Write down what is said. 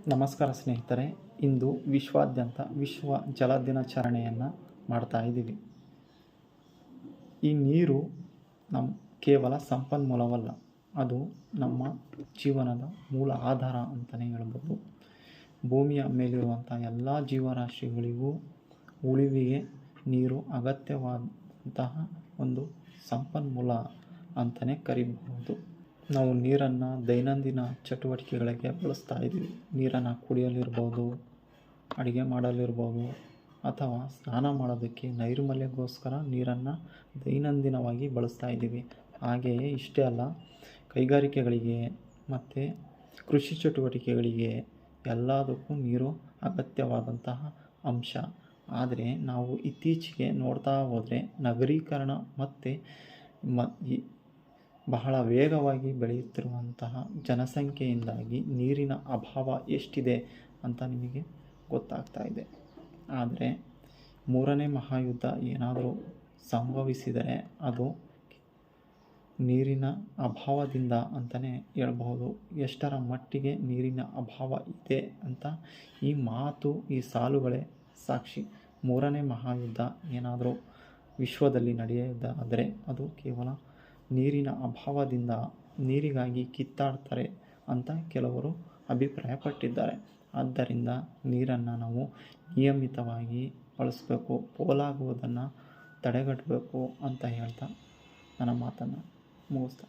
ನಮಸ್ಕಾರ ಸ್ನೇಹಿತರೆ. ಇಂದು ವಿಶ್ವಾದ್ಯಂತ ವಿಶ್ವ ಜಲ ದಿನಾಚರಣೆಯನ್ನು ಮಾಡ್ತಾ ಇದ್ದೀವಿ. ಈ ನೀರು ಕೇವಲ ಸಂಪನ್ಮೂಲವಲ್ಲ, ಅದು ನಮ್ಮ ಜೀವನದ ಮೂಲ ಆಧಾರ ಅಂತಲೇ ಹೇಳ್ಬೋದು. ಭೂಮಿಯ ಮೇಲಿರುವಂಥ ಎಲ್ಲ ಜೀವರಾಶಿಗಳಿಗೂ ಉಳಿವಿಗೆ ನೀರು ಅಗತ್ಯವಾದಂತಹ ಒಂದು ಸಂಪನ್ಮೂಲ ಅಂತಲೇ ಕರಿಬಹುದು. ನಾವು ನೀರನ್ನು ದೈನಂದಿನ ಚಟುವಟಿಕೆಗಳಿಗೆ ಬಳಸ್ತಾ ಇದ್ದೀವಿ. ನೀರನ್ನು ಕುಡಿಯಲಿರ್ಬೋದು, ಅಡುಗೆ ಮಾಡಲಿರ್ಬೋದು, ಅಥವಾ ಸ್ನಾನ ಮಾಡೋದಕ್ಕೆ ನೈರ್ಮಲ್ಯಕ್ಕೋಸ್ಕರ ನೀರನ್ನು ದೈನಂದಿನವಾಗಿ ಬಳಸ್ತಾ ಇದ್ದೀವಿ. ಹಾಗೆಯೇ ಇಷ್ಟೇ ಅಲ್ಲ, ಕೈಗಾರಿಕೆಗಳಿಗೆ ಮತ್ತು ಕೃಷಿ ಚಟುವಟಿಕೆಗಳಿಗೆ ಎಲ್ಲದಕ್ಕೂ ನೀರು ಅಗತ್ಯವಾದಂತಹ ಅಂಶ. ಆದರೆ ನಾವು ಇತ್ತೀಚೆಗೆ ನೋಡ್ತಾ ಹೋದರೆ ನಗರೀಕರಣ ಮತ್ತು ಬಹಳ ವೇಗವಾಗಿ ಬೆಳೆಯುತ್ತಿರುವಂತಹ ಜನಸಂಖ್ಯೆಯಿಂದಾಗಿ ನೀರಿನ ಅಭಾವ ಎಷ್ಟಿದೆ ಅಂತ ನಿಮಗೆ ಗೊತ್ತಾಗ್ತಾ ಇದೆ. ಆದರೆ 3ನೇ ಮಹಾಯುದ್ಧ ಏನಾದರೂ ಸಂಭವಿಸಿದರೆ ಅದು ನೀರಿನ ಅಭಾವದಿಂದ ಅಂತಲೇ ಹೇಳ್ಬಹುದು. ಎಷ್ಟರ ಮಟ್ಟಿಗೆ ನೀರಿನ ಅಭಾವ ಇದೆ ಅಂತ ಈ ಮಾತು, ಈ ಸಾಲುಗಳೇ ಸಾಕ್ಷಿ. 3ನೇ ಮಹಾಯುದ್ಧ ಏನಾದರೂ ವಿಶ್ವದಲ್ಲಿ ನಡೆಯೋದಾದರೆ ಅದು ಕೇವಲ ನೀರಿನ ಅಭಾವದಿಂದ, ನೀರಿಗಾಗಿ ಕಿತ್ತಾಡ್ತಾರೆ ಅಂತ ಕೆಲವರು ಅಭಿಪ್ರಾಯಪಟ್ಟಿದ್ದಾರೆ. ಆದ್ದರಿಂದ ನೀರನ್ನು ನಾವು ನಿಯಮಿತವಾಗಿ ಬಳಸಬೇಕು, ಪೋಲಾಗುವುದನ್ನು ತಡೆಗಟ್ಟಬೇಕು ಅಂತ ಹೇಳ್ತಾ ನನ್ನ ಮಾತನ್ನು ಮುಗಿಸ್ತಾ